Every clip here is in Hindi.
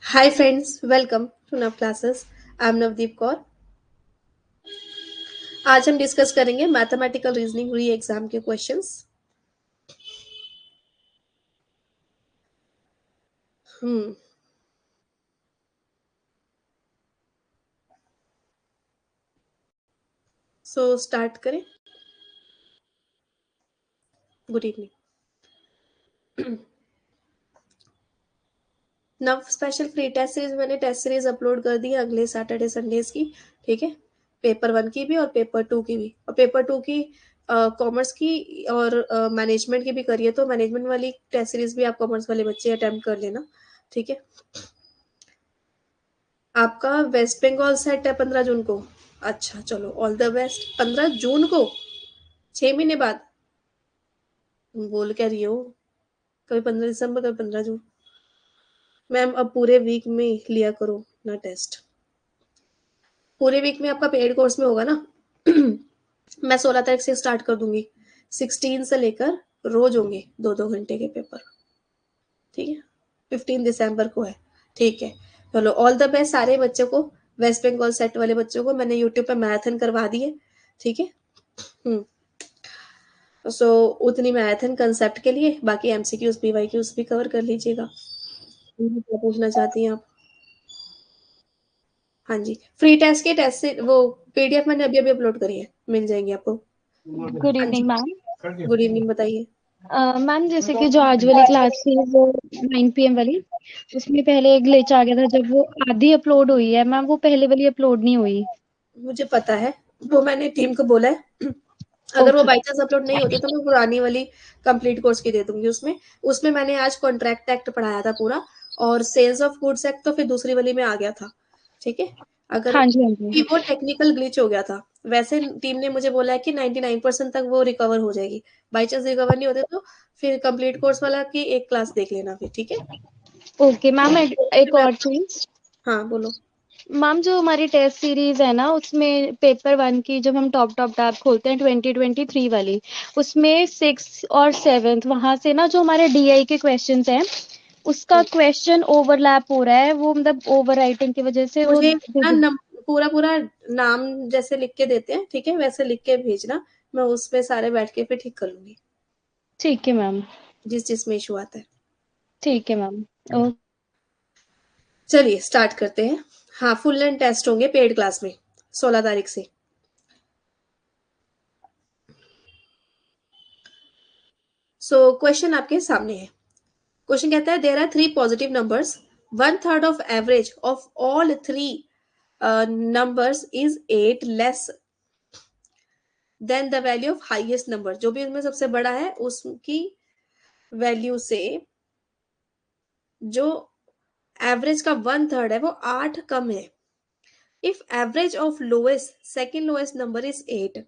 Hi friends, welcome to Nav Classes. I am Navdeep Kaur. आज हम डिस्कस करेंगे मैथमेटिकल रीजनिंग री एग्जाम के क्वेश्चंस. हम्म सो स्टार्ट करें. Good evening. नव स्पेशल फ्री टेस्ट सीरीज मैंने टेस्ट सीरीज अपलोड कर दी है अगले सैटरडे संडेज की. ठीक है. पेपर 1 की भी और पेपर 2 की भी. और पेपर 2 की कॉमर्स की और मैनेजमेंट की भी करिए, तो मैनेजमेंट वाली टेस्ट सीरीज भी आप कॉमर्स वाले बच्चे अटेम्प्ट कर लेना. ठीक है. आपका वेस्ट बंगाल सेट है 15 जून को. अच्छा चलो, ऑल द बेस्ट. 15 जून को, 6 महीने बाद. बोल क्या रही हो? कभी 15 दिसंबर, कभी 15 जून. मैम अब पूरे वीक में लिया करो ना टेस्ट. पूरे वीक में आपका पेड कोर्स में होगा ना. मैं 16 तारीख से स्टार्ट कर दूंगी. 16 से लेकर रोज होंगे 2-2 घंटे के पेपर. ठीक है. 15 दिसंबर को है. ठीक है. चलो, ऑल द बेस्ट सारे बच्चों को. वेस्ट बंगाल सेट वाले बच्चों को मैंने यूट्यूब पे मैराथन करवा दी है. ठीक है. हम्म सो उतनी मैराथन कंसेप्ट के लिए, बाकी एमसीक्यूज पीवाईक्यूज भी कवर कर लीजिएगा. क्या पूछना चाहती हैं आप? हाँ जी. फ्री टेस्ट के टेस्ट से वो पीडीएफ मैंने अभी अभी अपलोड करी है, मिल जाएंगी आपको. गुड हाँ जी. Evening ma'am. गुड इवनिंग, बताइए. मैम जैसे कि जो आज वाली क्लास थी वो 9 PM वाली, उसमें पहले एक ग्लिच आ गया था. जब वो आधी अपलोड हुई है मैम, वो पहले वाली अपलोड नहीं हुई. मुझे पता है, वो मैंने टीम को बोला है. अगर वो ओके. बाई चांस अपलोड नहीं होती तो मैं पुरानी वाली कंप्लीट कोर्स की दे दूंगी. उसमें उसमें मैंने आज कॉन्ट्रैक्ट एक्ट पढ़ाया था पूरा. और सेल्स ऑफ गुड्स एक्ट तो फिर दूसरी वाली में आ गया था. ठीक है. अगर हाँ जी, हाँ जी. कि वो टेक्निकल ग्लिच हो गया था. वैसे टीम ने मुझे बोला है कि 99% तक वो रिकवर हो जाएगी. बाई चांस रिकवर नहीं होते तो फिर कंप्लीट कोर्स वाला की एक क्लास देख लेना फिर. ठीक है. ओके मैम, एक मैं और चीज. हाँ, बोलो. मैम जो हमारी टेस्ट सीरीज है ना, उसमें पेपर 1 की जब हम टॉप टैब खोलते हैं 2023 वाली, उसमें 6 और 7 वहां से ना जो हमारे डीआई के क्वेश्चंस हैं, उसका क्वेश्चन ओवरलैप हो रहा है. वो मतलब ओवर राइटिंग की वजह से वो. मुझे ना पूरा पूरा नाम जैसे लिख के देते हैं, ठीक है, वैसे लिख के भेजना. मैं उसपे सारे बैठ के फिर ठीक कर लूंगी, ठीक है मैम. जिस जिसमें इशू आता है. ठीक है मैम. चलिए स्टार्ट करते हैं. हाँ, फुल लेंथ टेस्ट होंगे पेड क्लास में 16 तारीख से. सो क्वेश्चन आपके सामने है. क्वेश्चन कहता है there are 3 positive numbers. 1/3 of average of all 3 numbers is 8 less than the value of highest number. जो भी उनमें सबसे बड़ा है उसकी वैल्यू से जो एवरेज का 1/3 है वो 8 कम है. If average of lowest second lowest number is 8,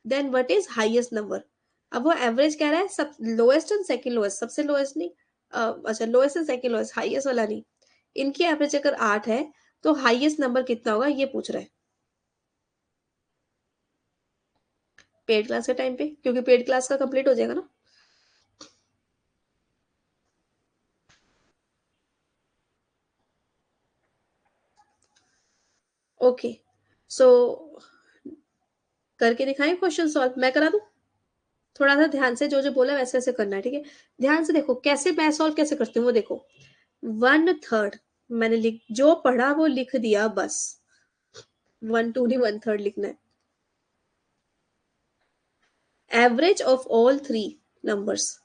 then what is highest number. अब वो एवरेज कह रहा है, सब लोएस्ट एंड सेकेंड लोएस्ट, सबसे लोएस्ट नहीं. अच्छा, lowest and second lowest, highest वाला नहीं. इनकी एवरेज अगर 8 है तो हाईएस्ट नंबर कितना होगा ये पूछ रहा है. पेड क्लास के टाइम पे, क्योंकि पेड क्लास का कंप्लीट हो जाएगा ना. ओके. सो करके दिखाएं क्वेश्चन सॉल्व, मैं करा दूं. थोड़ा सा ध्यान से जो जो बोला वैसे वैसे करना है. ठीक है. ध्यान से देखो कैसे मैं सॉल्व कैसे करती हूँ वो देखो. 1/3 मैंने लिख, जो पढ़ा वो लिख दिया बस. 1/2 नहीं, 1/3 लिखना है. Average of all 3 numbers,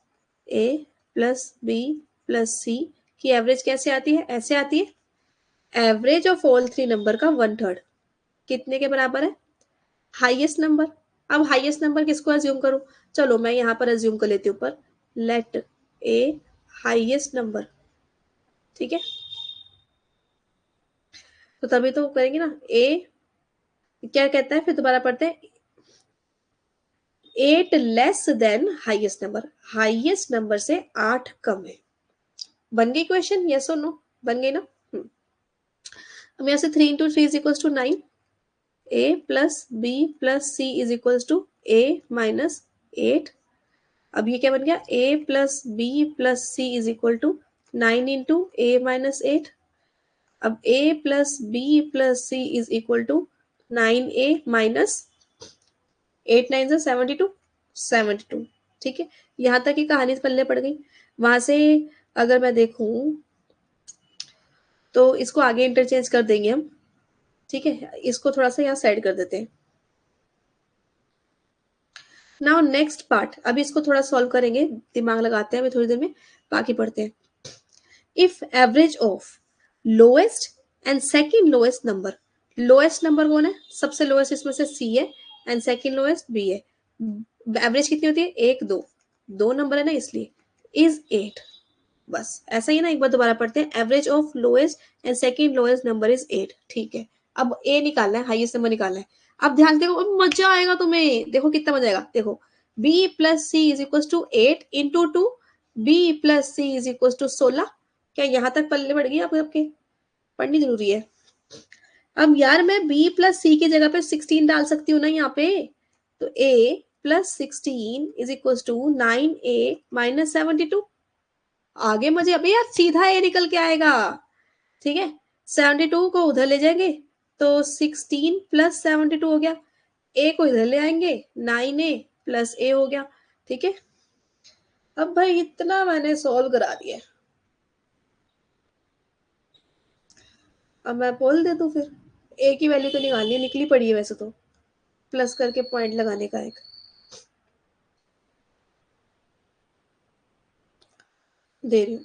A plus B plus C की एवरेज कैसे आती है? ऐसे आती है. एवरेज ऑफ ऑल 3 नंबर का 1/3 कितने के बराबर है? Highest number. अब हाईएस्ट नंबर किसको अज्यूम करूं? चलो मैं यहां पर अज्यूम कर लेती हूँ ऊपर. लेट ए हाईएस्ट नंबर. ठीक है. तो तभी तो करेंगे ना. ए क्या कहता है, फिर दोबारा पढ़ते हैं. 8 less then highest number. Highest number से 8 कम है. बन गई क्वेश्चन, यस और नो? बन गई ना. अब यहाँ से 3 into 3 = 9. A plus B plus C is equals to A minus 8. अब ये क्या बन गया? A plus B plus C is equal to 9 into a minus 8. अब a plus B plus C is equal to 9a minus 8 9 72। ठीक है, यहाँ तक की कहानी पल्ले पड़ गई। वहां से अगर मैं देखूं तो इसको आगे इंटरचेंज कर देंगे हम। ठीक है, इसको थोड़ा सा यहाँ साइड कर देते हैं। नाउ नेक्स्ट पार्ट, अभी इसको थोड़ा सॉल्व करेंगे, दिमाग लगाते हैं अभी थोड़ी देर में, बाकी पढ़ते हैं। If average of lowest and second lowest number, lowest number कौन है, सबसे लोएस्ट इसमें से सी है, एंड सेकेंड लोएस्ट बी है। एवरेज कितनी होती है, एक दो, दो नंबर है ना इसलिए, इज 8। बस ऐसा ही ना, एक बार दोबारा पढ़ते हैं। Average of lowest and second lowest number is 8। ठीक है, अब ए निकालना है, हाईएस्ट नंबर निकालना है। अब ध्यान से देखो, अब मजा आएगा तुम्हें, देखो कितना मजा आएगा। देखो B plus C is equal to 8 into 2, B plus C is equal to 16। क्या यहाँ तक पल्ले पड़ गई आप सबके, पढ़नी जरूरी है। अब यार मैं b प्लस सी की जगह पे 16 डाल सकती हूँ ना यहाँ पे, तो a plus 16 is equal to 9a minus 72। आगे मुझे अभी यार सीधा ए निकल के आएगा। ठीक है, 72 को उधर ले जाएंगे तो 16 प्लस 72 हो गया, ए को इधर ले आएंगे 9a प्लस ए हो गया। ठीक है, अब भाई इतना मैंने सॉल्व करा दिया, अब मैं बोल दे दूं फिर, ए की वैल्यू तो निकालनी है, निकली पड़ी है वैसे तो, प्लस करके पॉइंट लगाने का एक दे रही हूँ।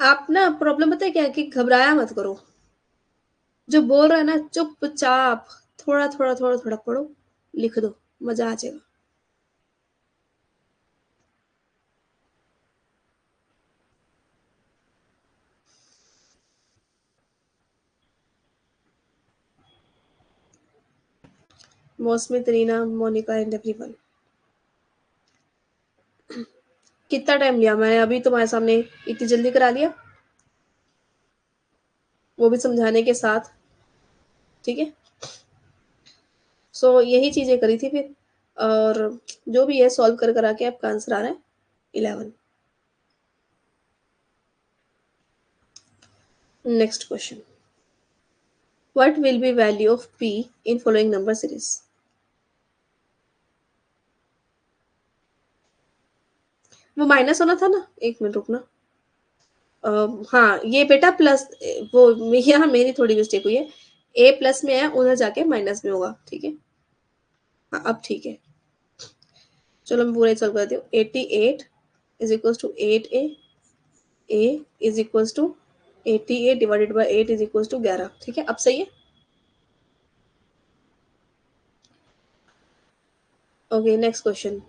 आप ना प्रॉब्लम पता है क्या है, कि घबराया मत करो, जो बोल रहा है ना चुपचाप थोड़ा थोड़ा थोड़ा थोड़ा पढ़ो, लिख दो, मजा आ जाएगा। मौसमी, तरीना, मोनिका एंड एवरीवन। कितना टाइम लिया मैंने अभी तुम्हारे सामने, इतनी जल्दी करा लिया, वो भी समझाने के साथ। ठीक है, सो यही चीजें करी थी फिर, और जो भी है सॉल्व कर करा के आपका आंसर आ रहा है 11। Next question, what will be value of p in following number series. वो माइनस होना था ना, एक मिनट रुकना। हाँ ये बेटा प्लस, वो यहाँ मेरी थोड़ी मिस्टेक हुई है, ए प्लस में है उधर जाके माइनस में होगा। ठीक है, हाँ अब ठीक है, चलो मैं पूरा सॉल्व करती हूँ। 88 is equal to 8a, A is equal to 88 divided by 8 is equal to 11। ठीक है, अब सही है। ओके नेक्स्ट क्वेश्चन,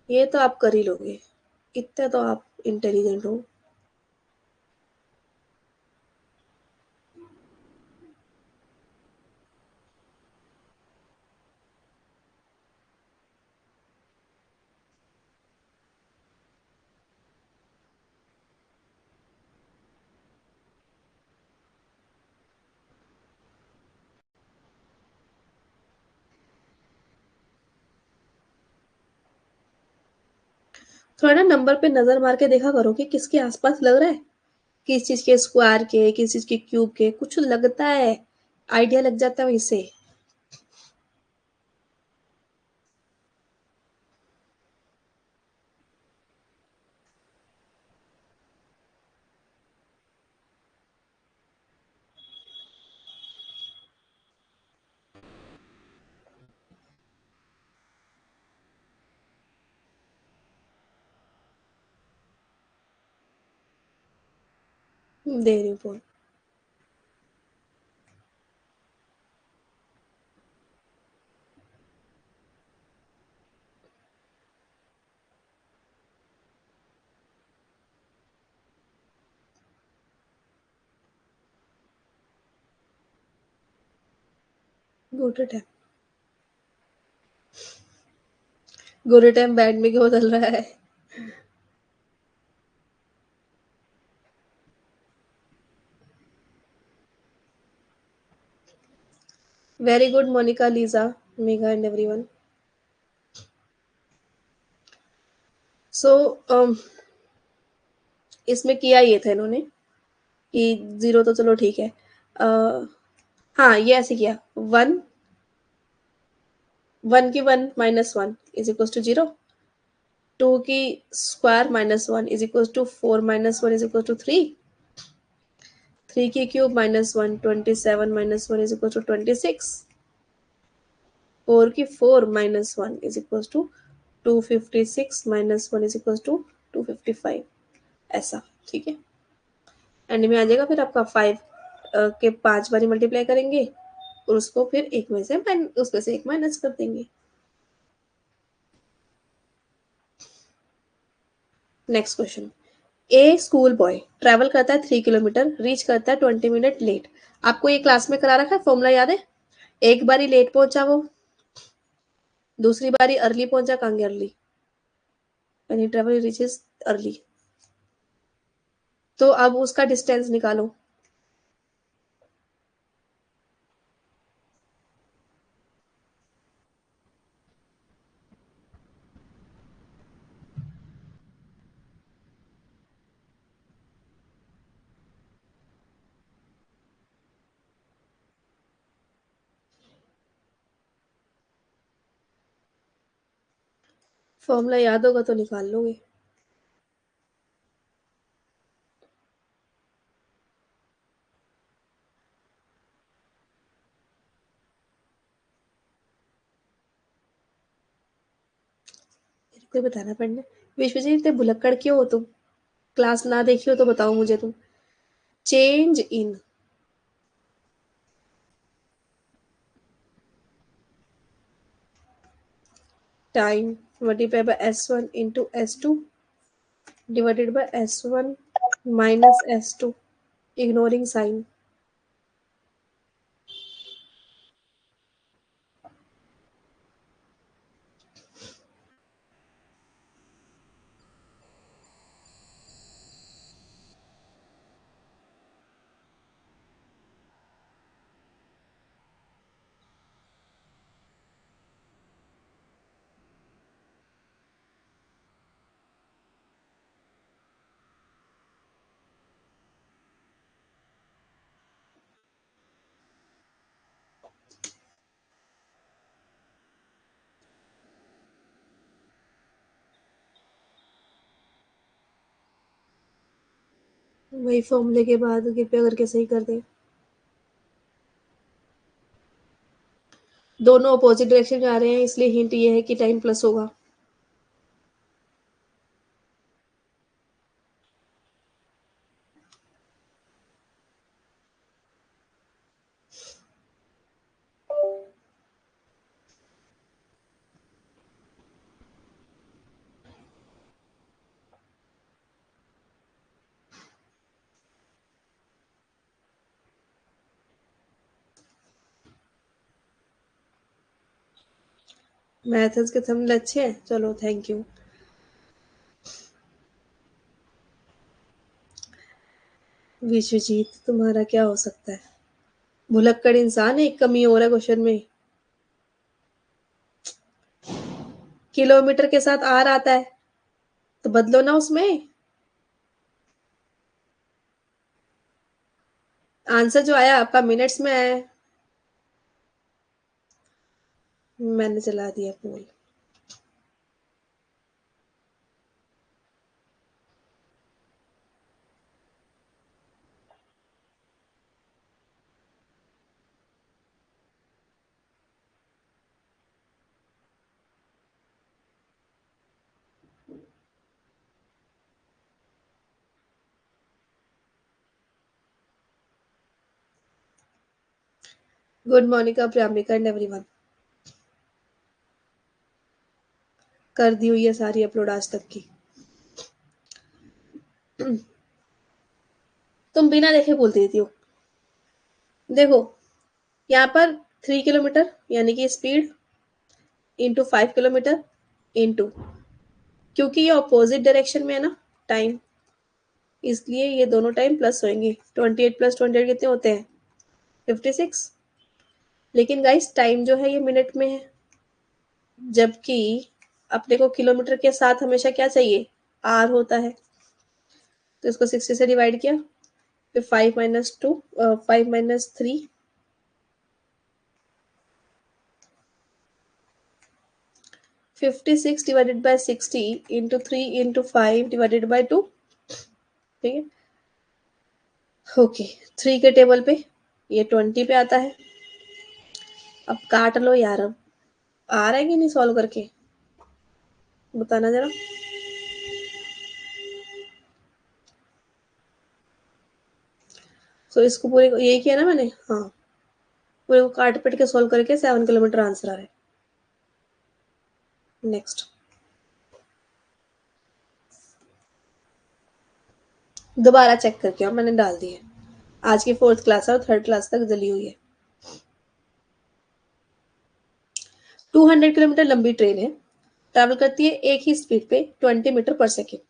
ये तो आप कर ही लोगे, इतना तो आप इंटेलिजेंट हो। थोड़ा ना नंबर पे नजर मार के देखा करो कि किसके आसपास लग रहा है, किस चीज के स्क्वायर के, किस चीज के क्यूब के, कुछ लगता है, आइडिया लग जाता है वहीं से। दे रही हूँ phone. Good time, good time band में क्यों बदल रहा है। Very good Monika, Lisa, Megha and everyone. So इसमें किया ये था इन्होंने कि 0 तो चलो ठीक है। हाँ, ये ऐसे किया 1 1 की 1 -1 इज इक्वल्स टू 0, 2 की square -1 is equals to 4 -1 is equals to 3, 3 की क्यूब -1 27 -1 इज इक्वल्स टू 26, 4 की 4 -1 is equals to 256 -1 is equals to 255, ऐसा। ठीक है, एंड में आ जाएगा फिर आपका 5 के 5 बारी मल्टीप्लाई करेंगे और उसको फिर एक में से उसमें से एक माइनस कर देंगे। Next question. A school boy travel करता है 3 किलोमीटर, रीच करता है 20 मिनट लेट। आपको ये क्लास में करा रखा है, फॉर्मूला याद है? एक बारी लेट पहुंचा वो, दूसरी बारी अर्ली पहुंचा, कहांगे अर्ली, यानी ट्रैवल रीचेस अर्ली। तो अब उसका डिस्टेंस निकालो। फॉर्मूला याद होगा तो निकाल लोगे। मेरे को ही बताना पड़ना। विश्व जी इतने भुलक्कड़ क्यों हो तुम? क्लास ना देखी हो तो बताओ मुझे तुम। Change in time multiply by S1 into S2 divided by S1 minus S2, ignoring sign। वही फॉर्मूले के बाद कृपया करके सही कर दें। दोनों अपोजिट डायरेक्शन में आ रहे हैं, इसलिए हिंट ये है कि टाइम प्लस होगा। मैथ्स के थंबनेल अच्छे हैं, चलो थैंक यू। विश्वजीत तुम्हारा क्या हो सकता है? भुलक्कड़ इंसान है, एक कमी और है क्वेश्चन में। किलोमीटर के साथ आर आता है तो बदलो ना उसमें। आंसर जो आया आपका मिनट्स में आया है, मैंने चला दिया poll. Good morning Priyanka and everyone. कर दी हुई है सारी अपलोड आज तक की। तुम बिना देखे बोलती रहती हो। देखो, यहाँ पर 3 किलोमीटर यानी कि स्पीड इंटू 5 किलोमीटर इंटू, क्योंकि ये ऑपोजिट डायरेक्शन में है ना टाइम, इसलिए ये दोनों टाइम प्लस होंगे। 28 + 28 कितने होते हैं? 56। लेकिन गाइस टाइम जो है ये मिनट में है, जबकि अपने को किलोमीटर के साथ हमेशा क्या चाहिए, आर होता है। तो इसको 60 से डिवाइड किया, फिर 5 - 2, 5 - 3, 56 divided by 60 into 3 into 5 divided by 2। ठीक है, ओके। 3 के टेबल पे ये 20 पे आता है। अब काट लो यार, अब आ रहा है कि नहीं सॉल्व करके, बताना जरा। सो इसको पूरे को यही किया ना मैंने, हाँ, पूरे को काट पिट के सॉल्व करके 7 किलोमीटर आंसर आ रहा है। नेक्स्ट, दोबारा चेक करके और मैंने डाल दी है। आज की 4th क्लास है और 3rd क्लास तक जली हुई है। 200 किलोमीटर लंबी ट्रेन है, ट्रैवल करती है एक ही स्पीड पे 20 मीटर पर second.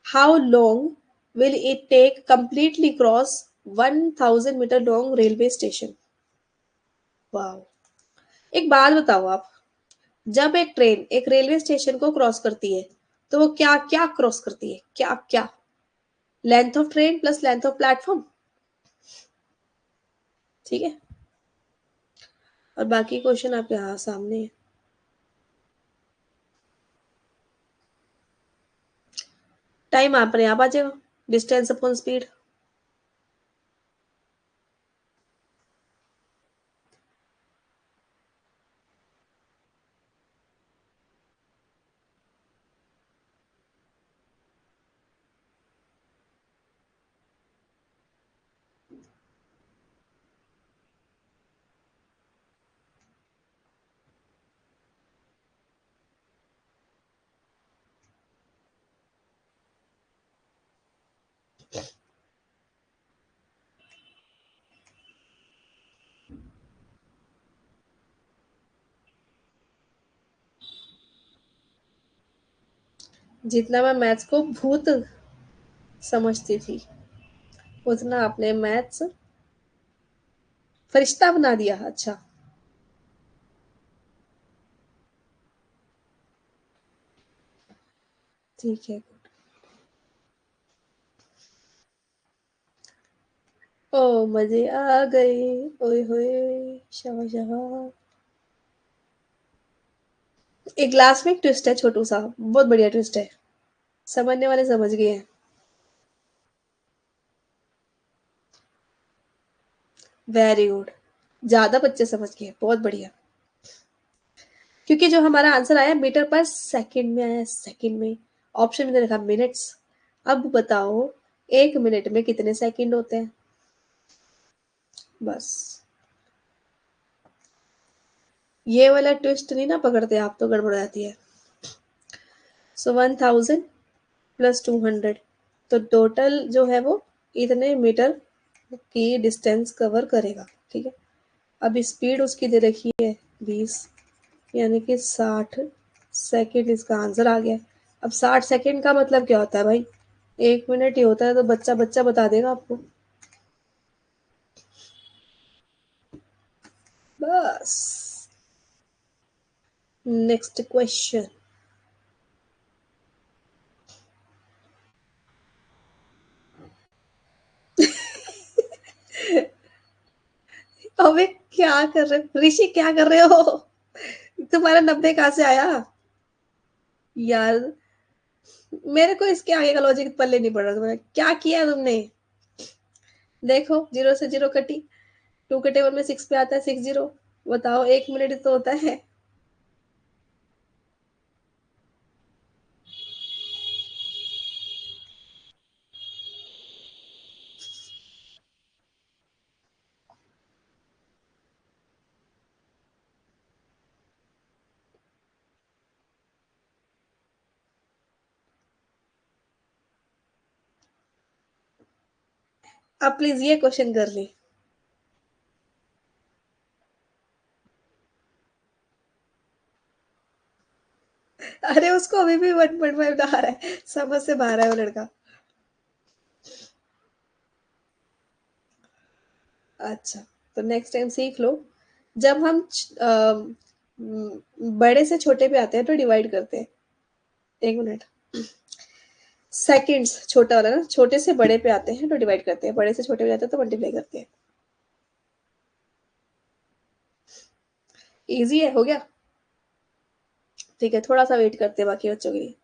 How long will it take completely cross 1000 metre long railway station. वाह, एक बात बताओ आप, जब एक ट्रेन एक रेलवे स्टेशन को क्रॉस करती है तो वो क्या क्या क्रॉस करती है, क्या क्या? Length of train plus length of platform. ठीक है, और बाकी क्वेश्चन आपके यहाँ सामने है। टाइम अपने आप आ जाएगा, डिस्टेंस अपॉन स्पीड। जितना मैं मैथ्स को भूत समझती थी, उतना आपने मैथ्स फरिश्ता बना दिया। अच्छा, ठीक है। ओ मजे आ गए, ओए होए, शाबाश शाबाश। एक ग्लास में एक ट्विस्ट है, छोटू सा, बहुत बढ़िया ट्विस्ट है, समझने वाले समझ गए हैं। वेरी गुड, ज्यादा बच्चे समझ गए, बहुत बढ़िया। क्योंकि जो हमारा आंसर आया मीटर पर सेकंड में आया, सेकंड में, ऑप्शन में लिखा मिनट्स। अब बताओ, 1 मिनट में कितने सेकंड होते हैं? बस, ये वाला ट्विस्ट नहीं ना पकड़ते आप तो गड़बड़ जाती है। सो 1000 प्लस 200, तो टोटल जो है वो इतने मीटर की डिस्टेंस कवर करेगा। ठीक है, अब स्पीड उसकी दे रखी है 20, यानी कि 60 सेकेंड इसका आंसर आ गया। अब 60 सेकेंड का मतलब क्या होता है भाई, 1 मिनट ही होता है, तो बच्चा बच्चा बता देगा आपको। बस, नेक्स्ट क्वेश्चन। अबे क्या कर रहे हो ऋषि, क्या कर रहे हो? तुम्हारा 90 कहाँ से आया यार? मेरे को इसके आगे का लॉजिक पल्ले नहीं पड़ रहा, तुम्हारा क्या किया है तुमने? देखो, 0 से 0 कटी, 2 के टेबल में 6 पे आता है 60। बताओ, 1 मिनट ही तो होता है। अब प्लीज ये क्वेश्चन कर ली। अरे उसको अभी भी 1.5 आ रहा है, समझ से बाहर है वो लड़का। अच्छा, तो नेक्स्ट टाइम सीख लो जब हम बड़े से छोटे पे आते हैं तो डिवाइड करते हैं। एक मिनट। सेकंड्स छोटा वाला ना, छोटे से बड़े पे आते हैं तो डिवाइड करते हैं, बड़े से छोटे पे जाते हैं तो मल्टीप्लाई करते हैं। इजी है, हो गया। ठीक है, थोड़ा सा वेट करते हैं बाकी बच्चों के लिए।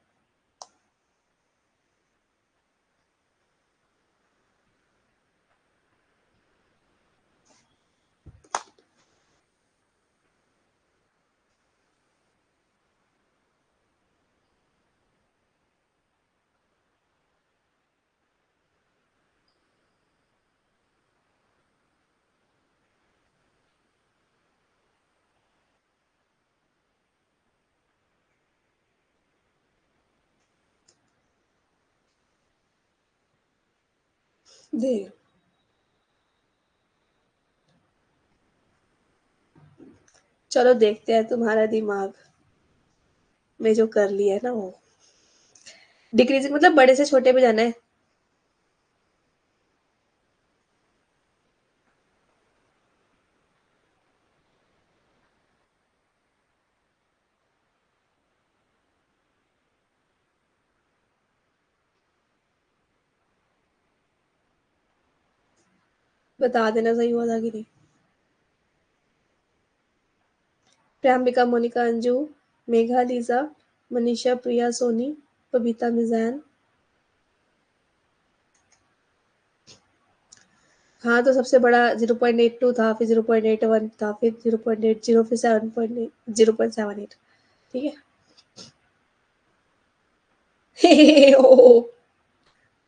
दे। चलो देखते हैं तुम्हारा दिमाग में जो कर लिया है ना वो। डिक्रीजिंग मतलब बड़े से छोटे पे जाना है। बता देना सही हुआ था कि नहीं। प्रियंबिका, मोनिका, अंजू, मेघा, लीजा, मनीषा, प्रिया, सोनी, बबीता, मिजान। हाँ तो सबसे बड़ा 0.82 था, फिर 0.81 था, फिर 0.80, फिर 0.78। ठीक है। ओ,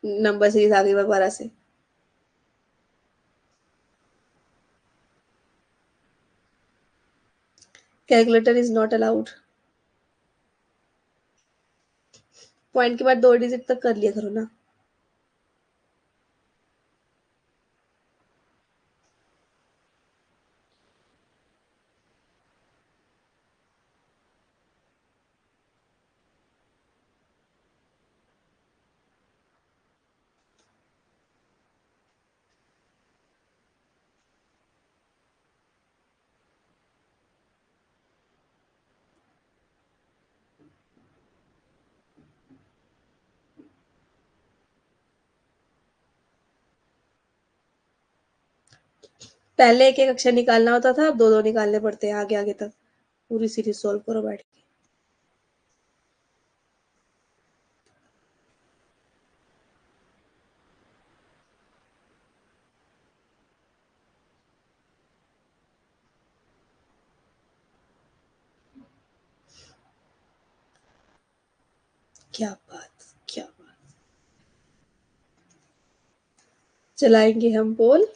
नंबर सीरीज आ गई दोबारा से। Calculator is not allowed. Point के बाद 2 डिजिट तक कर लिया करो ना। पहले एक एक अक्षर निकालना होता था, अब दो दो निकालने पड़ते हैं आगे आगे तक। पूरी सीरीज सोल्व करो बैठ के। क्या बात, क्या बात। चलाएंगे हम पोल।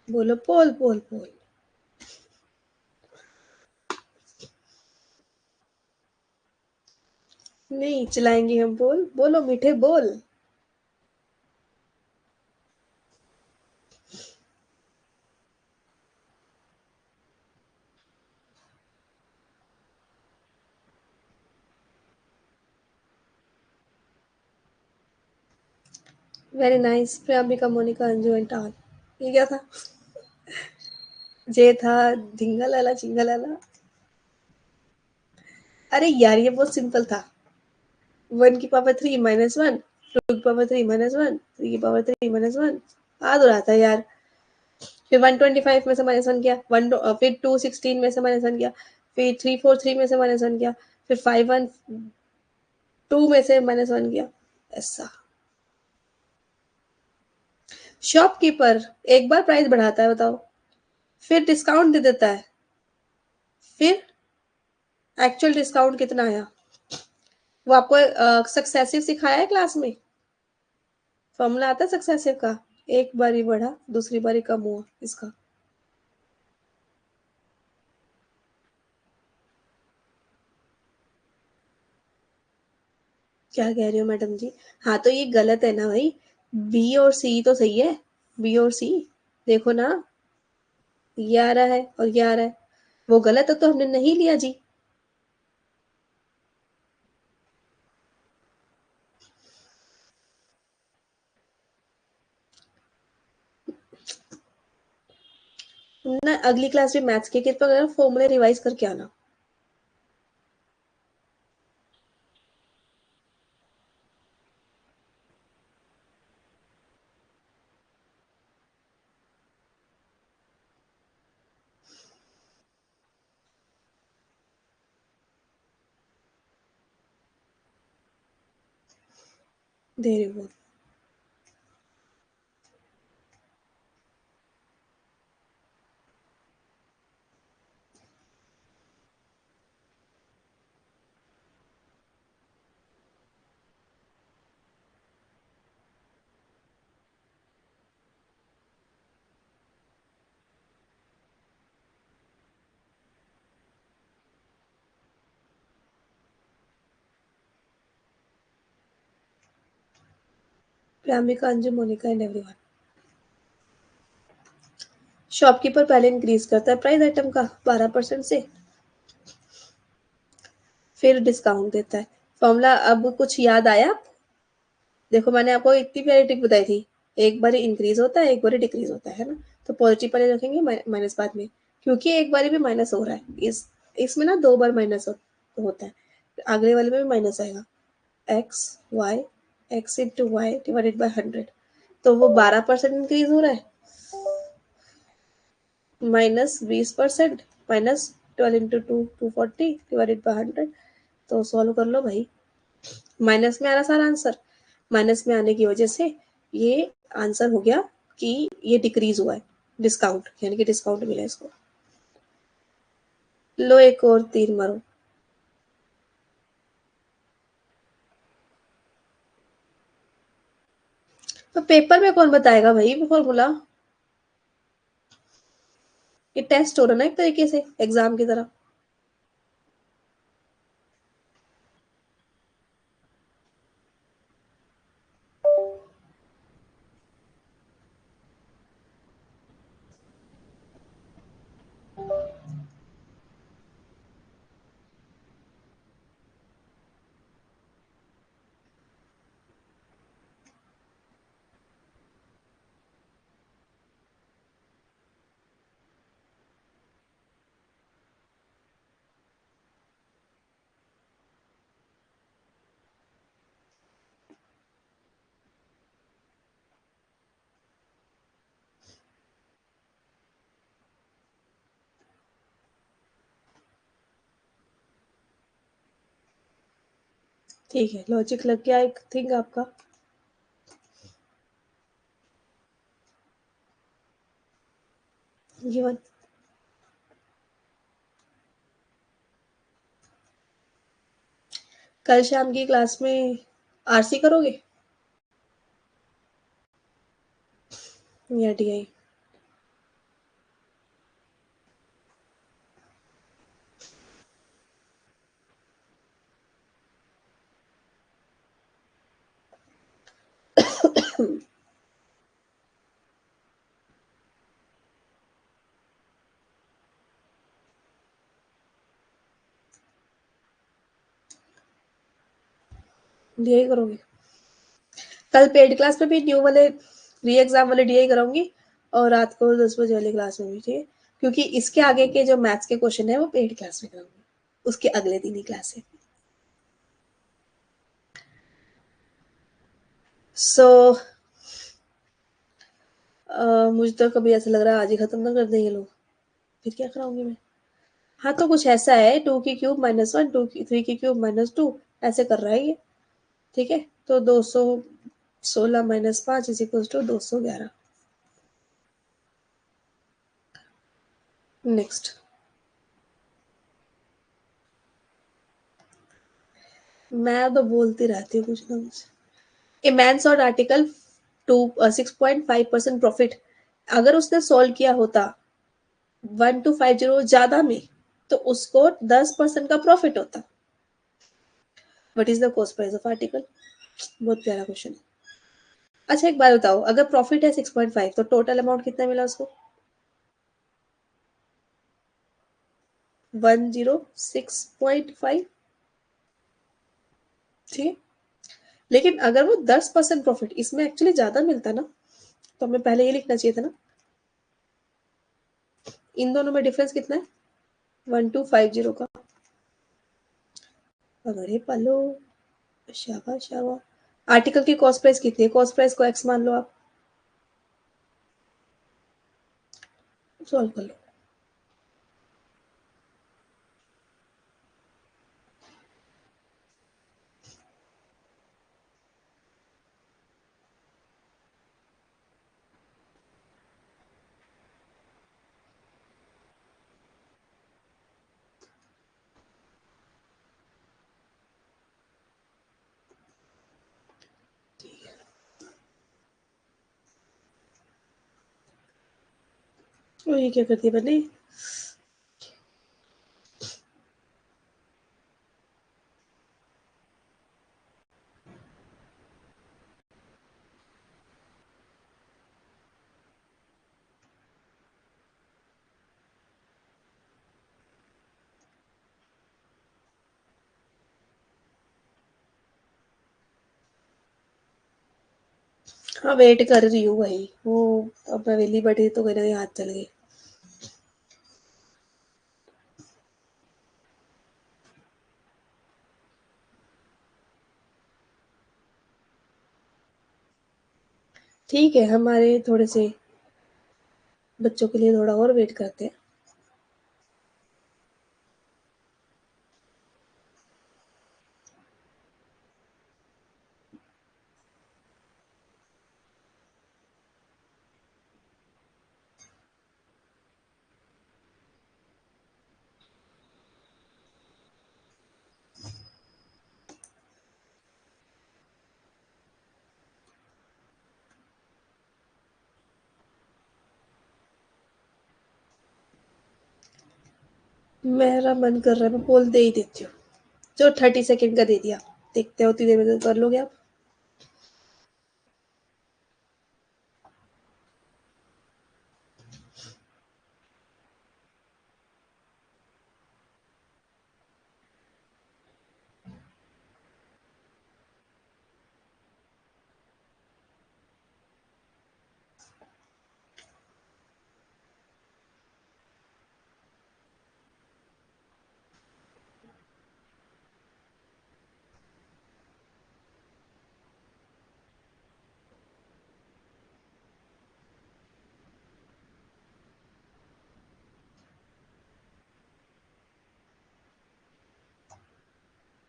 बोलो पोल पोल पोल। नहीं, चलाएंगे हम पोल, बोलो मीठे बोल। Very nice, Priyambika, Monika, Anju and all. ये क्या था? जे था ढिंगलाला चिंगलाला। अरे यार ये बहुत सिंपल था। 1 की पावर 3 - 1, 2 की पावर 3 - 1, 3 की पावर 3 - 1। आ तो रहा था यार। फिर 125 में से -1 किया, फिर 216 में से -1 किया, फिर 343 में से -1 किया, फिर 512 में से -1 किया। ऐसा। शॉपकीपर एक बार प्राइस बढ़ाता है, बताओ, फिर डिस्काउंट दे देता है, फिर एक्चुअल डिस्काउंट कितना आया? वो आपको सक्सेसिव सिखाया है क्लास में? फॉर्मूला आता है सक्सेसिव का। एक बारी बढ़ा, दूसरी बारी कम हुआ इसका। क्या कह रही हो मैडम जी? हाँ तो ये गलत है ना भाई। बी और सी तो सही है। बी और सी, देखो ना। ये आ रहा है और ये आ रहा है। वो गलत है तो हमने नहीं लिया जी। ना अगली क्लास में मैथ्स के कृपया कर फॉर्मूले रिवाइज करके आना। दे रही हूँ। Premika, Anju, Monika and everyone. Shopkeeper पहले इंक्रीज करता है प्राइस आइटम का 12% से, फिर डिस्काउंट देता है। फॉर्मूला अब कुछ याद आया? देखो मैंने आपको इतनी प्यारी ट्रिक बताई थी। एक बार इंक्रीज होता है, एक बार डिक्रीज होता है ना। तो पॉजिटिव पहले रखेंगे, माइनस बाद में, क्योंकि एक बार भी माइनस हो रहा है। इसमें ना 2 बार माइनस होता है। अगले वाले में भी माइनस आएगा। X Y, X into Y divided by 100। तो वो 12% इंक्रीज हो रहा है, minus 20%, minus 12 into 240 divided by 100। तो सॉल्व कर लो भाई। माइनस में आ रहा सारा आंसर। माइनस में आने की वजह से ये आंसर हो गया कि ये डिक्रीज हुआ है, डिस्काउंट, यानी कि डिस्काउंट मिला इसको। लो एक और तीर मारो। तो पेपर में कौन बताएगा भाई फॉर्मूला? ये टेस्ट हो रहा ना एक तरीके से, एग्जाम की तरह। ठीक है, लॉजिक लग गया आई थिंक आपका। गिवन। कल शाम की क्लास में आरसी करोगे या डीआई? डीआई करोगे? कल पेड क्लास में भी न्यू वाले री एग्जाम वाले डीआई कराऊंगी, और रात को 10 बजे वाली क्लास में भी, ठीक है? क्योंकि इसके आगे के जो मैथ्स के क्वेश्चन है वो पेड क्लास में कराऊंगी, उसके अगले दिन ही क्लास है। सो मुझे तो कभी ऐसा लग रहा है आज ही खत्म ना कर दें ये लोग, फिर क्या कराऊंगी मैं। हाँ तो कुछ ऐसा है, 2 की क्यूब -1, 3 की क्यूब-2, ऐसे कर रहा है ये। ठीक है, तो 216 - 5 = 211। नेक्स्ट। मैं तो बोलती रहती हूँ कुछ ना कुछ। A man sought article 6.5% profit. अगर उसने सॉल्व किया होता 1250 ज्यादा में, तो उसको 10% का प्रॉफिट होता। What is the cost price of article? बहुत प्यारा क्वेश्चन है। अच्छा एक बात बताओ, अगर प्रॉफिट है 6.5 तो टोटल अमाउंट कितना मिला उसको? 106.5। ठीक है, लेकिन अगर वो 10% प्रॉफिट, इसमें एक्चुअली ज्यादा मिलता ना, तो हमें पहले ये लिखना चाहिए था ना। इन दोनों में डिफरेंस कितना है? 1250 का। अरे पलो, शाबाश शाबाश। आर्टिकल की कॉस्ट प्राइस कितनी है? कॉस्ट प्राइस को एक्स मान लो आप, सॉल्व कर लो। और ये क्या करती है बनी? हाँ वेट कर रही हूँ भाई, वो अब मैं वेली बैठी तो कहीं ना कहीं हाथ चल गए। ठीक है, हमारे थोड़े से बच्चों के लिए थोड़ा और वेट करते हैं। मेरा मन कर रहा है मैं पोल दे ही देती हूँ। जो 30 सेकेंड का दे दिया, देखते हो उतनी देर में तो कर लोगे आप।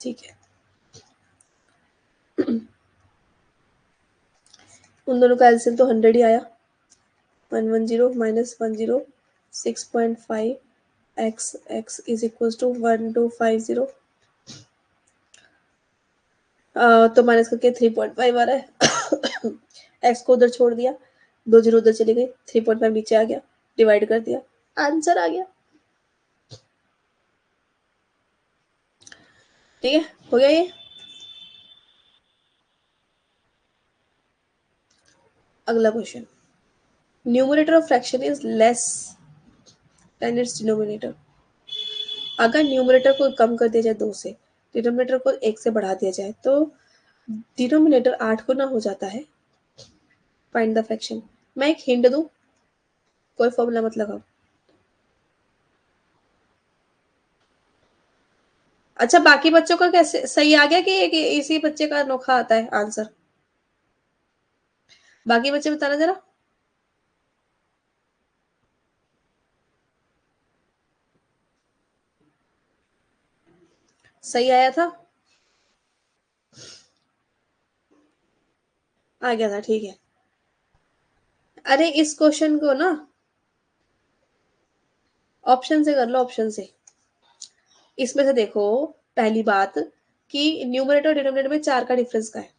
ठीक है, उन दोनों का एलसीएम तो 100 ही आया। 110 minus 10, 6.5 X X is equal to 1250। तो माइनस करके 3.5 आ रहा है। एक्स को उधर छोड़ दिया, 2 जीरो उधर चली गई, 3.5 नीचे आ गया, डिवाइड कर दिया, आंसर आ गया। ठीक है, हो गया ये। अगला question, numerator of fraction is less than it's denominator. अगर न्यूमरेटर को कम कर दिया जाए 2 से, डिनोमिनेटर को 1 से बढ़ा दिया जाए, तो डिनोमिनेटर 8 गुना हो जाता है। Find the fraction. मैं एक हिंट दूं, कोई फॉर्मूला मत लगाओ। अच्छा, बाकी बच्चों का कैसे सही आ गया कि इसी बच्चे का अनोखा आता है आंसर? बाकी बच्चे बताना जरा। सही आया था? आ गया था, ठीक है। अरे इस क्वेश्चन को ना ऑप्शन से कर लो, ऑप्शन से। इसमें से देखो, पहली बात कि न्यूमरेटर और डिनोमिनेटर में 4 का डिफरेंस का है।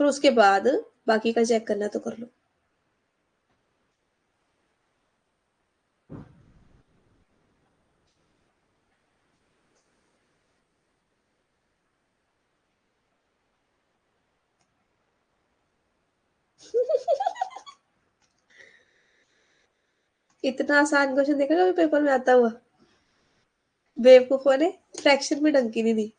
फिर उसके बाद बाकी का चेक करना तो कर लो। इतना आसान क्वेश्चन देखा कभी पेपर में आता हुआ? बेवकूफों ने फ्रैक्शन में डंकी नहीं दी।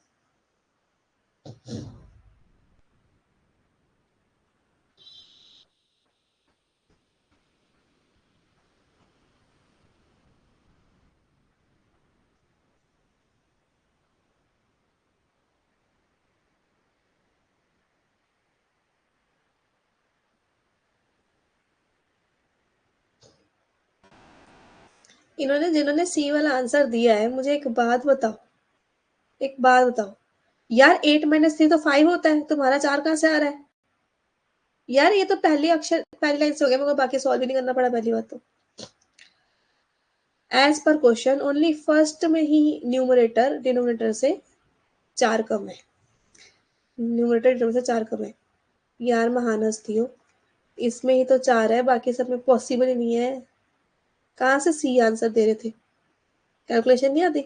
इन्होंने जिन्होंने सी वाला आंसर दिया है, मुझे एक बात बताओ, एक बात बताओ यार, 8 - 3 तो 5 होता है, तुम्हारा 4 कहाँ से आ रहा है यार? ये तो पहली अक्षर पहली लाइन से हो गया, मेरे को बाकी सॉल्व भी नहीं करना पड़ा पहली बात तो। As per question only first में ही न्यूमरेटर डिनोमिनेटर से 4 कम है, न्यूमरेटर डिनोमिनेटर से 4 कम है। यार महान हस्ती हो, इसमें ही तो 4 है, बाकी सब में पॉसिबल ही नहीं है। कहाँ से सी आंसर दे रहे थे? कैलकुलेशन नहीं आती?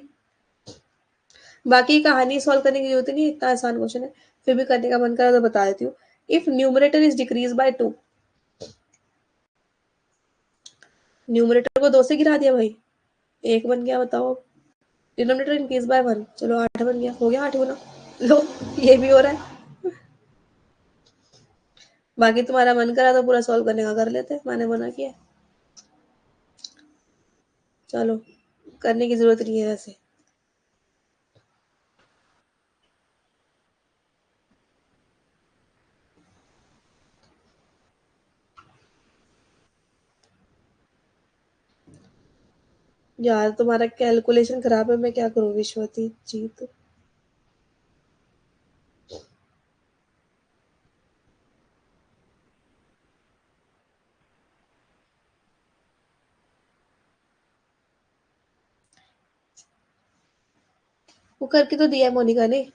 बाकी कहानी सॉल्व करने की जरूरत नहीं, इतना आसान क्वेश्चन है, फिर भी करने का मन करा तो बता देती हूँ। If numerator is decrease by 2, numerator को 2 से गिरा दिया भाई, 1 बन गया, बताओ अब। डिनोमिनेटर इंक्रीज बाय 1, चलो 8 बन गया, हो गया 8 गुना। लो, ये भी हो रहा है। बाकी तुम्हारा मन करा तो पूरा सॉल्व करने का कर लेते, मैंने मना किया। चलो, करने की जरूरत नहीं है वैसे। यार तुम्हारा कैलकुलेशन खराब है, मैं क्या करूँ विश्वती जीत। वो करके तो दिया है मोनिका ने।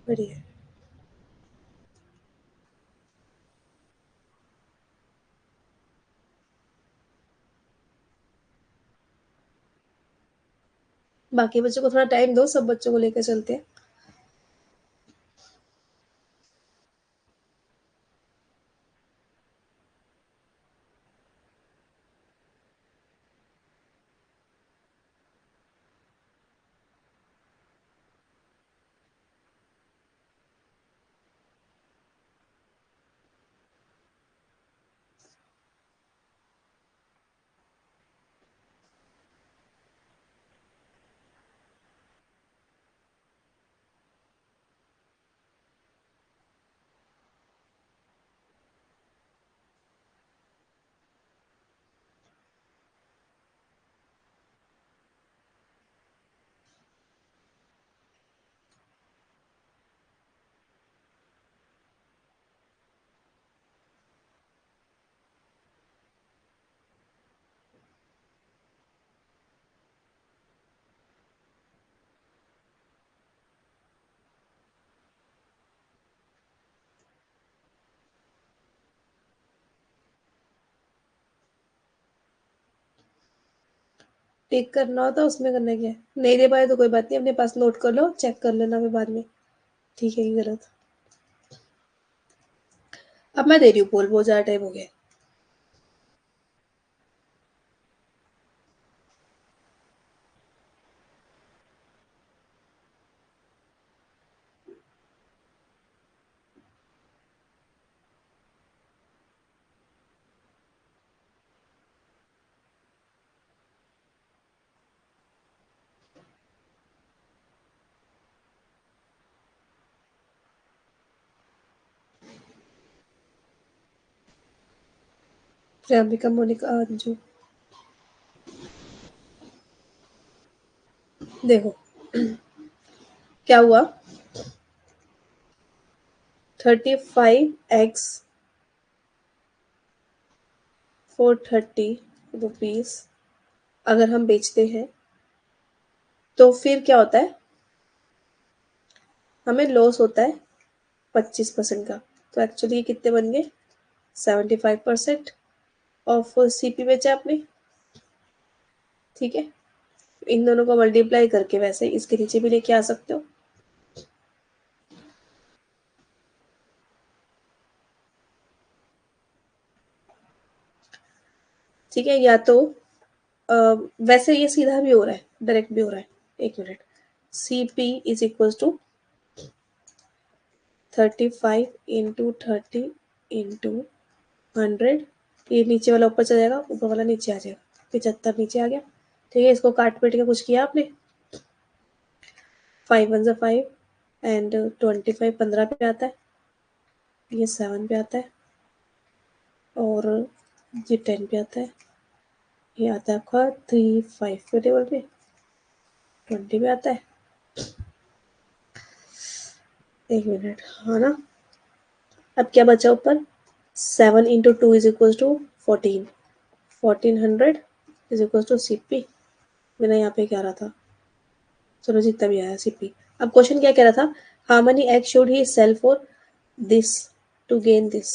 बढ़िया। बाकी बच्चों को थोड़ा टाइम दो, सब बच्चों को लेकर चलते हैं। टिक करना होता उसमें, करना क्या है? नहीं दे पाए तो कोई बात नहीं, अपने पास नोट कर लो, चेक कर लेना फिर बाद में, ठीक है कि गलत। अब मैं दे रही हूँ पोल, बहुत ज्यादा टाइम हो गया। प्रियंका, मोनिका, अंजू, देखो क्या हुआ। 35x ₹430 अगर हम बेचते हैं तो फिर क्या होता है, हमें लॉस होता है 25% का। तो एक्चुअली ये कितने बन गए, 75% ऑफ सीपी बेचा आपने, ठीक है। इन दोनों को मल्टीप्लाई करके वैसे इसके नीचे भी लेके आ सकते हो। ठीक है, या तो अ, वैसे ये सीधा भी हो रहा है, डायरेक्ट भी हो रहा है। एक minute, CP is equal to 35 into 30 into 100 ये नीचे वाला ऊपर चला जाएगा, ऊपर वाला नीचे आ जाएगा, 75 नीचे आ गया। ठीक है, इसको काट पीट के कुछ किया आपने, 5 1 5 एंड 25 15 पे आता है, ये 7 पे आता है, और ये 10 पे आता है, ये आता है आपका 3 5 के टेबल पे, 20 पे आता है। एक मिनट, हाँ ना। अब क्या बचा ऊपर, 7 into 2 is equal to 14, 1400 is equal to CP. मैंने यहाँ पे क्या रहा था, चलो जितना भी आया सीपी। अब क्वेश्चन क्या कह रहा था, how many egg should he sell for this to gain this.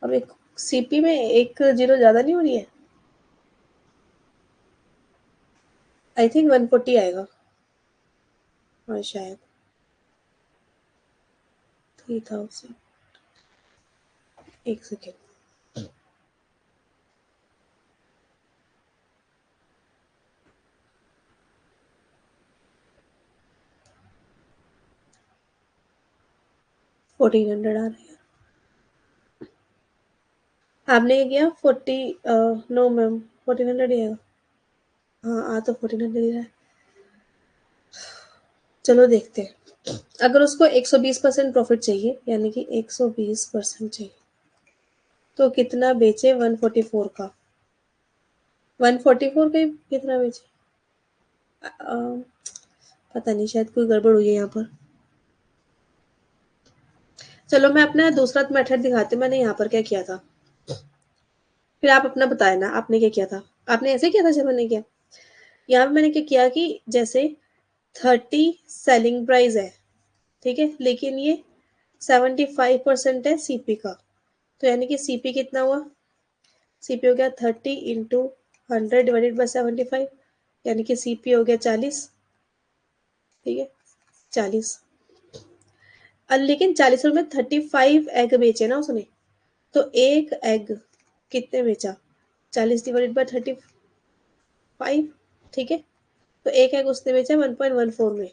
अब एक सीपी में एक जीरो ज्यादा नहीं हो रही है, आई थिंक 140 आएगा, हाँ शायद 3000। एक सेकेंड, 1400 आ रही है। आपने ये किया 40, नो मैम 1400 ही आएगा, हाँ आ तो 1400 ही रहा है। चलो देखते हैं, अगर उसको 120% प्रॉफिट चाहिए, यानी कि 120% चाहिए, तो कितना बेचे 144 का, 144 का ही कितना बेचे, पता नहीं, शायद कोई गड़बड़ हुई है यहाँ पर। चलो मैं अपना दूसरा मेथड दिखाती हूँ, मैंने यहाँ पर क्या किया था, फिर आप अपना बताए ना आपने क्या किया था। आपने ऐसे किया था जैसे मैंने किया, यहाँ पे मैंने क्या किया कि जैसे 30 सेलिंग प्राइस है, ठीक है, लेकिन ये 75% है सीपी का, तो यानी कि सीपी कितना हुआ, सीपी हो गया 30 इंटू 100 डिवाइडेड बाई 75, यानी कि सीपी हो गया 40, ठीक है 40। अब लेकिन 40 में 35 एग बेचे ना उसने, तो एक एग कितने बेचा, 40 डिवाइडेड बाई 35, ठीक है, तो एक एग उसने बेचा 1.14 में।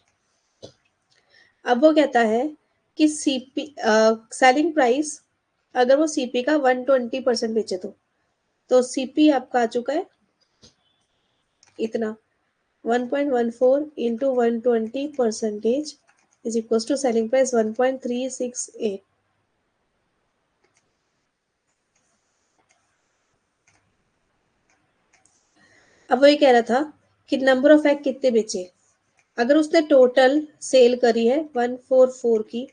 अब वो कहता है कि सीपी सेलिंग प्राइस, अगर वो सीपी का 120% बेचे तो सीपी आपका आ चुका है इतना, 1.14 into 120% is equal to selling price 1.368। अब वो ये कह रहा था कि नंबर ऑफ एग कितने बेचे, अगर उसने टोटल सेल करी है 144 की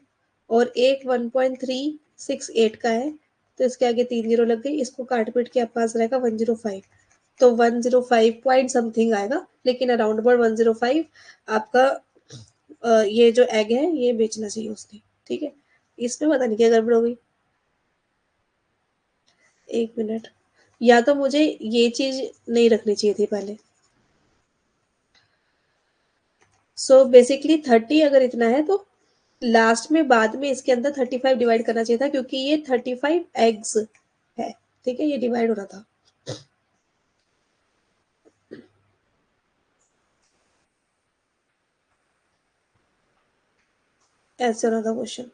और एक 1.368 का है, तो इसके आगे 3 जीरो लग गई, इसको काट पीट के आपके पास रहेगा 105, तो 105 पॉइंट समथिंग आएगा, लेकिन अराउंड अबाउट 105 आपका ये जो एग है ये बेचना चाहिए उसने, ठीक है। इसमें पता नहीं क्या गड़बड़ हो गई, एक मिनट, या तो मुझे ये चीज नहीं रखनी चाहिए थी पहले। सो बेसिकली 30 अगर इतना है तो लास्ट में बाद में इसके अंदर 35 डिवाइड करना चाहिए था, क्योंकि ये 35 एग्स है, ठीक है, ये डिवाइड हो रहा था। ऐसे हो रहा था क्वेश्चन,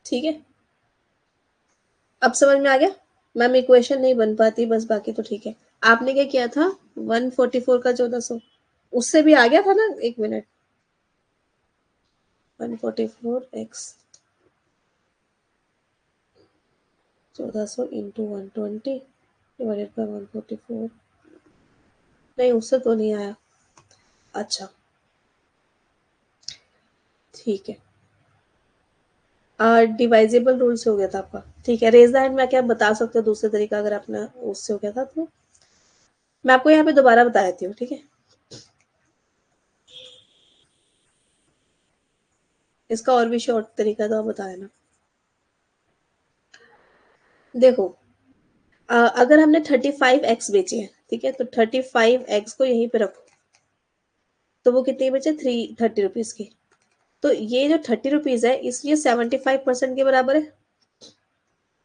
ठीक है। अब समझ में आ गया, मैम इक्वेशन नहीं बन पाती बस, बाकी तो ठीक है। आपने क्या किया था 144 का 1400, उससे भी आ गया था ना, एक minute, 144 x 1400 into 120 divided by 144, नहीं उससे तो नहीं आया, अच्छा ठीक है, डिवाइजेबल रूल से हो गया था आपका, ठीक है। रेज द हैंड में क्या बता सकते हो दूसरे तरीका, अगर आपने उससे हो गया था तो मैं आपको यहाँ पे दोबारा बता देती हूँ, ठीक है। इसका और भी शॉर्ट तरीका तो आप बता देना। देखो, अगर हमने 35 एक्स बेचे हैं, ठीक है, तो 35 एक्स को यहीं पे रखो, तो वो कितने बचे, 30 रुपीज की, तो ये जो 30 रुपीज है इसलिए 75% के बराबर है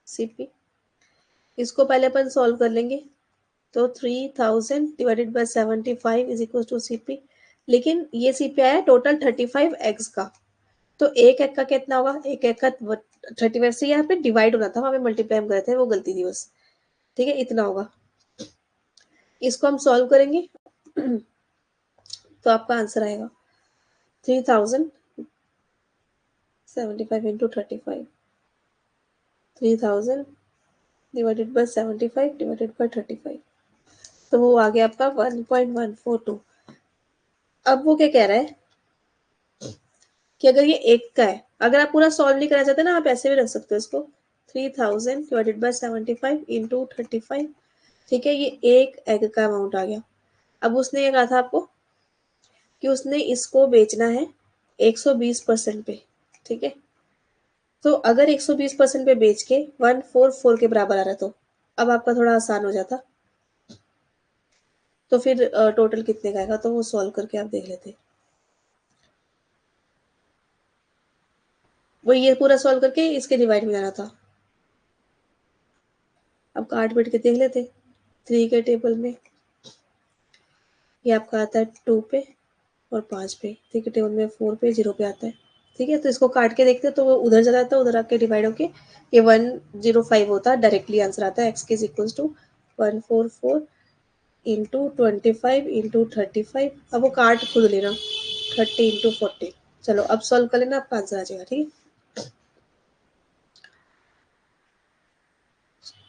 सीपी। इसको पहले अपन सॉल्व कर लेंगे, तो 3000 divided by 75 is equal to CP, लेकिन ये सीपी आया टोटल 35 एक्स का, तो एक एग का कितना होगा, एक एग का 35 से यहाँ पे डिवाइड होना था, वहाँ पे मल्टीप्लाई हम करे थे, वो गलती थी बस। ठीक है, इतना होगा। इसको हम सॉल्व करेंगे तो आपका आंसर आएगा 3075 into 35, 3000 divided by 75 divided by 35, तो वो आ गया आपका 1.142। अब वो क्या कह रहा है कि अगर ये एक का है, अगर आप पूरा सॉल्व नहीं करना चाहते ना, आप ऐसे भी रख सकते हो इसको, 3000 डिवाइडेड बाय 75 इंटू 35। ठीक है, ये एक एग का अमाउंट आ गया। अब उसने ये कहा था आपको कि उसने इसको बेचना है 120% पे। ठीक है, तो अगर 120% पे बेच के 144 के बराबर आ रहा है, तो अब आपका थोड़ा आसान हो जाता। तो फिर टोटल कितने का आएगा, तो वो सॉल्व करके आप देख लेते। वो ये पूरा सॉल्व करके इसके डिवाइड में जाना था। अब काट पीट के देख लेते। 3 के टेबल में ये आपका आता है 2 पे और 5 पे। 3 के टेबल में 4 पे 0 पे आता है। ठीक है, तो इसको काट के देखते तो वो उधर चला जाता है, उधर आके डिवाइड होके ये 105 होता है। डायरेक्टली आंसर आता है एक्स के इक्वल्स टू 144 इंटू 25 इंटू 35। अब वो काट खुद लेना, 30 इंटू 40। चलो अब सॉल्व कर लेना, आपका आंसर आ जाएगा। ठीक है,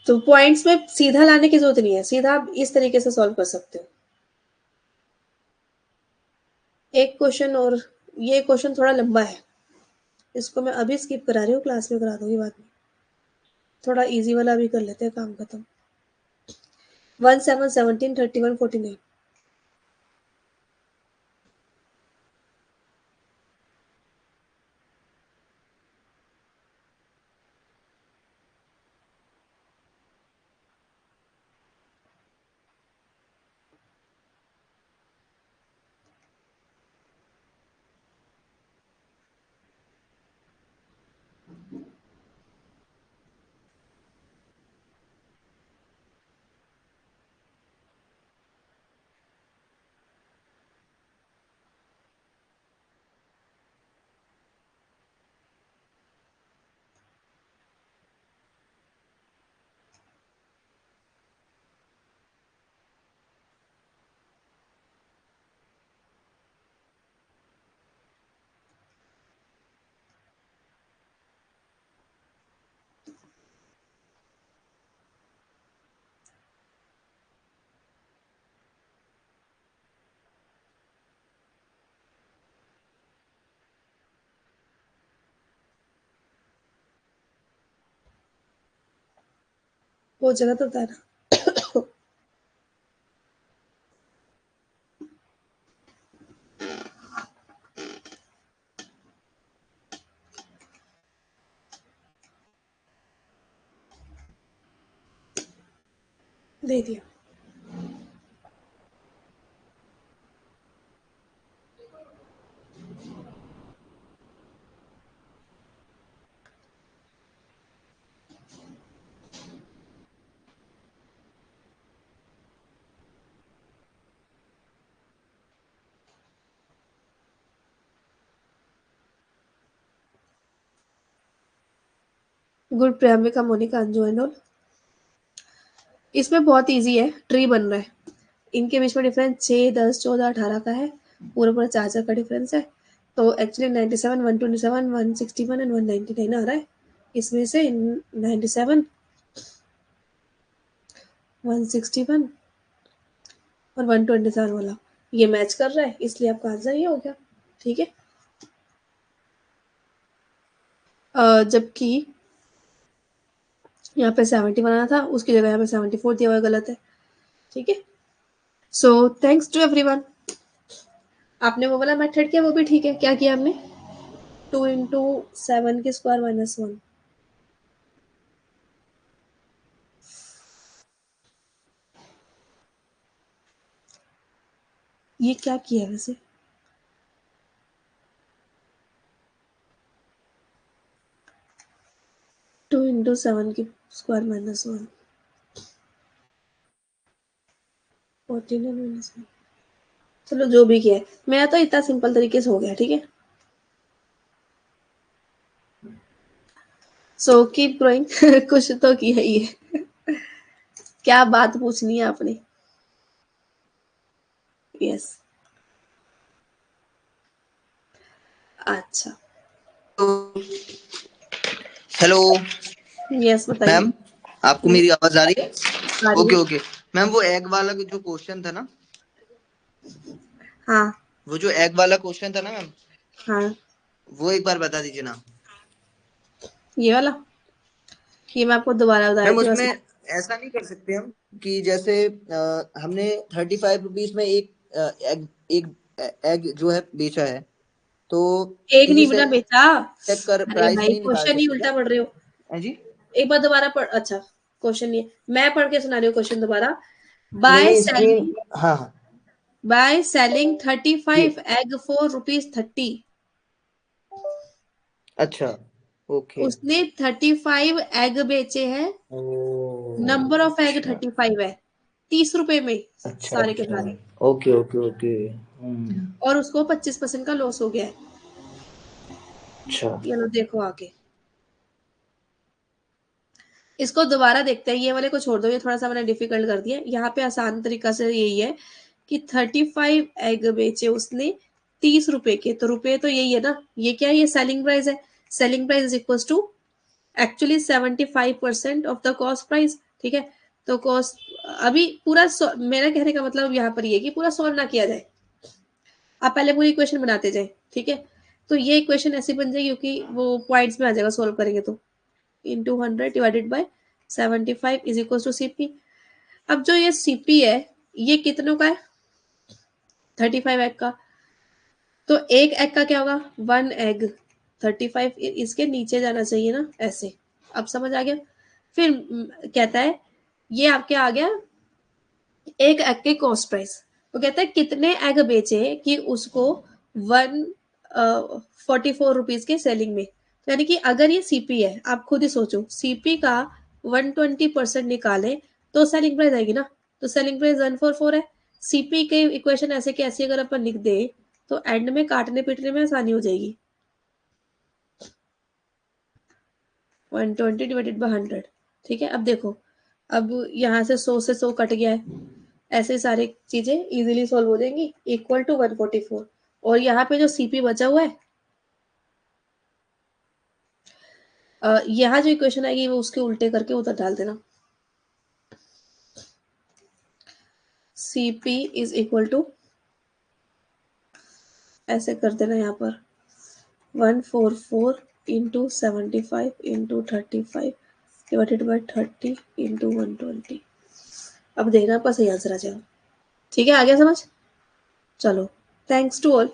तो पॉइंट्स में सीधा लाने की जरूरत नहीं है, सीधा आप इस तरीके से सॉल्व कर सकते हो। एक क्वेश्चन और, ये क्वेश्चन थोड़ा लंबा है, इसको मैं अभी स्किप करा रही हूँ, क्लास में करा दूंगी बाद में। थोड़ा इजी वाला भी कर लेते हैं, काम खत्म। 1 7 17 31 49। वो जगह तो बताना। दे दिया। Good Priyanka Monika Anju and all. इसमें बहुत इजी है, ट्री बन रहा है, इनके बीच में डिफरेंस 6 10 14 18 का है, पूरा पूरा 4 का डिफरेंस है। तो एक्चुअली 97 127 161 एंड 199 आ रहा है। इसमें से 97 161 और 127 वाला ये मैच कर रहा है, इसलिए आपका आंसर ये हो गया। ठीक है, जबकि यहाँ पे 70 बनाना था, उसकी जगह यहाँ पे 74 दिया हुआ गलत है। ठीक है, सो थैंक्स टू एवरीवन। आपने वो वाला मेथड किया, वो भी ठीक है। क्या किया आपने? 2 इंटू 7 के स्क्वायर माइनस 1। ये क्या किया है वैसे? 2 इंटू 7 के स्क्वायर माइनस 1, 14 है माइनस 1। चलो जो भी किया है, मेरा तो इतना सिंपल तरीके से हो गया। ठीक है, सो कीप ग्रोइंग। कुछ तो किया ही है। क्या बात पूछनी है आपने? यस। अच्छा। हेलो यस, बताइए। मैम, आपको मेरी आवाज आ रही है? आ रही ओके है। ओके मैम, वो एग वाला जो क्वेश्चन था ना, हाँ वो जो एग वाला क्वेश्चन था ना मैम, हाँ, वो एक बार बता दीजिए ना ये वाला, ये मैं आपको दोबारा बता मैम। रही थी उसमें वैसे। ऐसा नहीं कर सकते हम कि जैसे हमने 35 रुपीज में एग एक एग जो है बेचा है, तो एक नहीं 30 बना बेटा। एग का अरे प्राइस भाई, नहीं निकाल क्वेश्चन ही सकते क्या? उल्टा पढ़ रहे हो। है जी? एक बार दोबारा पढ़। अच्छा, क्वेश्चन नहीं है, मैं पढ़ के सुना रही हूँ क्वेश्चन दोबारा। नहीं बाय नहीं, स्क्रीन, सेलिंग, हाँ हाँ बाय सेलिंग जी, 35 एग फॉर ₹30। अच्छा, ओके। उसने 35 एग बेचे हैं। ओ, नंबर ऑफ एग अच्छा 35 है, 30 रुपए में अच्छा सारे के अच्छा, सारे। Okay okay okay. और उसको 25% का लॉस हो गया है। अच्छा ये लो देखो आगे। इसको दोबारा देखते हैं, ये वाले को छोड़ दो, ये थोड़ा सा मैंने डिफिकल्ट कर दिया। यहाँ पे आसान तरीका से यही है कि 35 एग बेचे उसने 30 रुपए के, तो रुपए तो यही है ना, ये क्या है, ये सेलिंग प्राइस है। Selling price is equal to actually 75% of the cost price. ठीक है, तो कॉस्ट अभी पूरा मेरा कहने का मतलब यहाँ पर ये है कि पूरा सॉल्व ना किया जाए, आप पहले पूरी इक्वेशन बनाते जाए। ठीक है, तो ये इक्वेशन ऐसी बन जाएगी क्योंकि वो पॉइंट्स में आ जाएगा सॉल्व करेंगे तो। Into 100 divided by 75 is equal to CP. अब जो ये सीपी है, ये कितनों का है? 35 एग का। तो एक एग का क्या होगा? 1 एग। 35 इसके नीचे जाना चाहिए ना, ऐसे। अब समझ आ गया? फिर कहता है ये आपके आ गया एक एग के कॉस्ट प्राइस। वो कहता है कितने एग बेचे कि उसको 144 रुपीज के सेलिंग में। तो यानी कि अगर ये सीपी है, आप खुद ही सोचो, सीपी का 120% निकाले तो सेलिंग प्राइस आएगी ना। तो सेलिंग प्राइस 144 है। सीपी के इक्वेशन ऐसे के ऐसे अगर अपन लिख दे तो एंड में काटने पीटने में आसानी हो जाएगी। 120 डिवाइडेड बाय 100। ठीक है, अब देखो, अब यहाँ से 100 से 100 कट गया है, ऐसे सारी चीजें इजीली सॉल्व हो जाएंगी। Equal to 144। और यहाँ पे जो सीपी बचा हुआ है, यहाँ जो इक्वेशन आएगी वो उसके उल्टे करके उधर डाल देना। सीपी इज इक्वल टू, ऐसे कर देना यहाँ पर 144 into 75 into 35 divided by 30 into 120। अब देखना आपका सही आंसर आ जाएगा। ठीक है, आ गया समझ? चलो, थैंक्स टू ऑल।